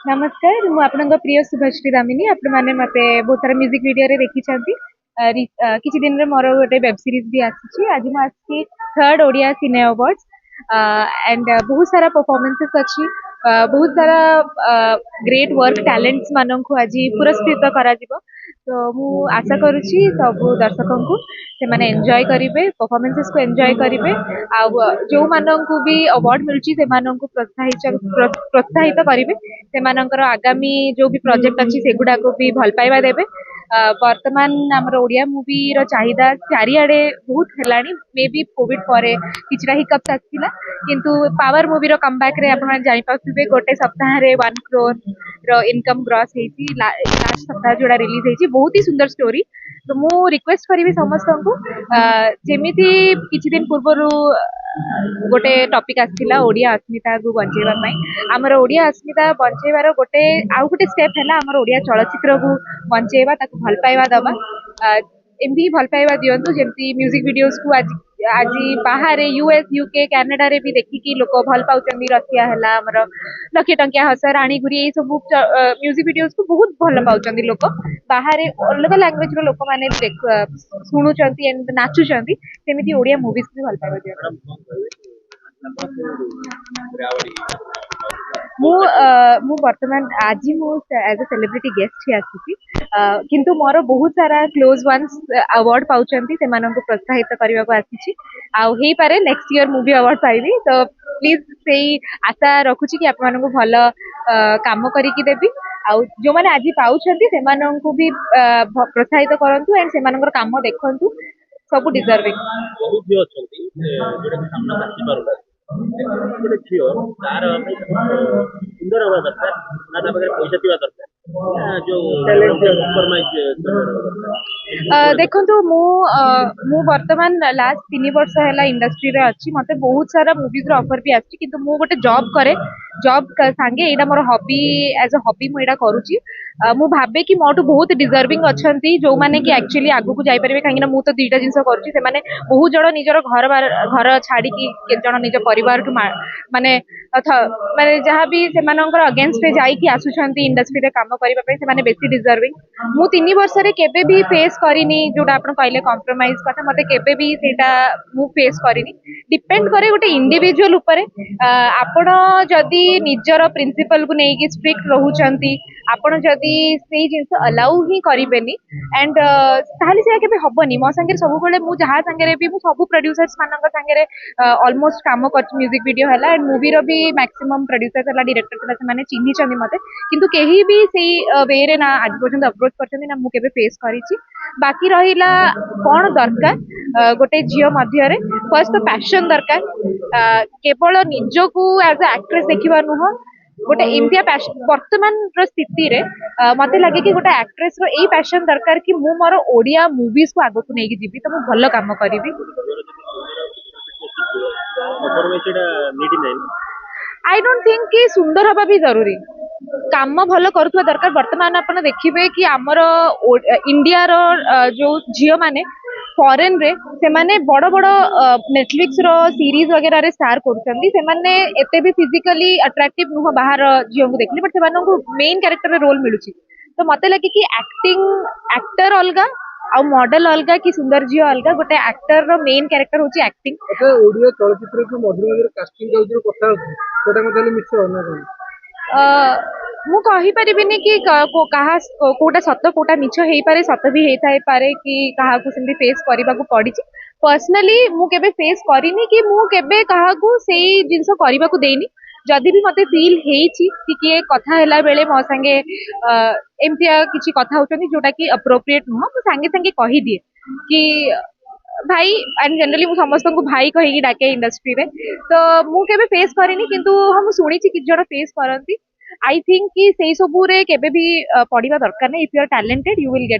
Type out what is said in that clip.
नमस्कार मु आपन प्रिय शुभश्री दामिनी आपण मैंने मत बहुत सारा म्यूजिक वीडियो रे देखी किसी दिन मोर गोटे वेब सीरीज भी आसी आज मुझे third Odia cine awards and बहुत सारा परफॉर्मेंसेस अच्छी बहुत सारा ग्रेट वर्क टैलेंट्स मान को आज पुरस्कृत करा तो मु आशा करुच्ची सब दर्शक को से माने एंजॉय करेंगे परफॉर्मेंसेस को एंजॉय करेंगे जो मानू भी अवार्ड मिलूँ से प्रोत्साहित करेंगे से आगामी जो भी प्रोजेक्ट अच्छी से गुड़ा को भी भल पाइबा देवे वर्तमान आमर ओडिया मूवी रो चाहिदा चारिआडे बहुत हेलानी मे बी कोविड पर किछरा हिकअप्स आसिला किंतु पावर मूवी रो कमबैक रे आपण जानि पाउथिबे गोटे सप्ताह रे 1 करोड़ रो इनकम ग्रॉस हेची लास्ट सप्ताह जोड़ा रिलीज हेची बहुत ही सुंदर स्टोरी तो मु रिक्वेस्ट करी समस्त को जेमिति किछि दिन पूर्व गोटे टॉपिक आसला ओडिया अस्मिता को बंचेवा आमर ओडिया अस्मिता बंचेबार गोटे आउ गोटे स्टेप है आमर ओडिया चलचित्र को बंचेवा ताको भल पाइबा दबा एमती भल पाइबा दिंतु जमी म्यूजिक वीडियोस को आज आज बाहर यूएस यूके कनाडा रे भी देखिकी लोक भल पाँच रसिया है आमर लक्षे टंकिया हस राणी गुरी ये सब म्यूजिक वीडियोस को बहुत भल पाँच लोक बाहर अलग लैंग्वेज लोक मैंने शुणुंट एंड नाचुंट सेमती ओडिया मुवीज भी भल पाइबा मु वर्तमान आज एज अ सेलिब्रिटी गेस्ट ही आसी किंतु मोर बहुत सारा क्लोज वन्स अवार्ड पाँच से प्रोत्साहित करने को आसी आई पारे नेक्स्ट ईयर मूवी अवार्ड पाइबी तो प्लीज से आशा रखुची कि आपण भल काम करके देवी आउ जो मैंने आज पाँच भी प्रोत्साहित करूँ एंड से काम देखु सब डिजर्विंग सुंदर हवा दरकार ना पैसा थी दरकार देखो मु वर्तमान लास्ट 3 वर्ष है इंडस्ट्री रे अच्छी मते बहुत सारा मूवीज ऑफर भी आछि किंतु मु गोटे जॉब करे job Sange Etah more hobby as a hobby मु एटा करूची मु भाबे कि मोटू बहुत डिजर्विंग अच्छंती जो माने कि एक्चुअली आगु को जाई परिबे कांगिना मु तो दुईटा जिंस करूची से माने बहुत जण निजर घर छाड़ी की के जण निज परिवार को माने माने जहाँ भी सेमानंकर अगेंस्ट रे जाई कि आसुछंती इंडस्ट्री रे काम करिबा पे से माने बेसी डिजर्विंग मु 3 वर्ष रे केबे भी फेस करिनी जोटा आपण कहले कॉम्प्रोमाइज कथा मते केबे भी सेटा मु फेस करिनी डिपेंड करे गोटे इंडिविजुअल ऊपर आपण जदी निजर प्रिंसिपल को नै कि स्ट्रिक्ट रहउचंती आपण जदी सेई जिंस अलाउ ही करिबेनी एंड ताहाली से केबे हबनी मो संगे सब बेले मु जहा संगे भी मु सब प्रोड्यूसर्स मानक संगे ऑलमोस्ट काम कर म्यूजिक वीडियो हला एंड मूवी रो भी मैक्सिमम प्रोड्यूसर हला डायरेक्टर हला से माने चिन्ही चंदी मते किंतु केही भी सेई वे रे ना आज पर्यंत अप्रोच करचंदी ना मु केबे फेस करिछि बाकी रहिला कोन दरकार गोटे झियो मध्य रे फर्स्ट तो पैशन दरकार केवल निजो को एज अ एक्ट्रेस देखिबा नुह गोटे इम्तिया पैशन वर्तमान स्थिति रे मते लगे कि गोटे एक्ट्रेस रो एई पैशन दरकार कि मु मोर ओडिया मूवीज को आगो को नेकी जीवी तो मु भलो काम करिवि आई डोंट थिंक कि सुंदर हवा भी जरूरी काम भल करुवा दरकार वर्तमान आपण देखिबे कि आमर इंडिया रो जो झियो माने फॉरेन रे से माने बड़ बड़ नेटफ्लिक्स रो सीरीज वगैरह रे स्टार करछंदी से माने एते भी फिजिकली अट्रैक्टिव नुह बाहर झियो को देखली बट से माने को मेन कैरेक्टर रे रोल मिलुची तो मते लगे कि एक्टिंग एक्टर अलगा आ मॉडल अलगा कि सुंदर झियो अलगा गोटे एक्टर रो मेन कैरेक्टर होची एक्टिंग अच्छा ओडिया चलचित्र को मधुर मधुर कास्टिंग जो कथा सेटा मते मिछ ना मु कही परिबिनी कि कहा कोटा सत कोटा मिछ हेई पारे सत भी हेई थाई पारे कि कहा को सिंधी फेस करबा को पड़ी पर्सनली मु केबे फेस करिनी कि मु केबे कहा को सेई जिंस करबा को देनी जदि भी मते फील हेची कि किए कथा हैला बेले मो संगे एमतिया किछि कथा होचनी जोटा कि अप्रोप्रिएट नुह मु संगे संगे कहि दिए कि भाई एंड जनरली मु समस्त को भाई कहि डाके इंडस्ट्री रे तो मु केबे फेस करिनी किंतु हम सुनी कि जण फेस करंती आई थिंक कि सेई सबु रे केबे भी पढ़िबा दरकार नै if you are talented you will gate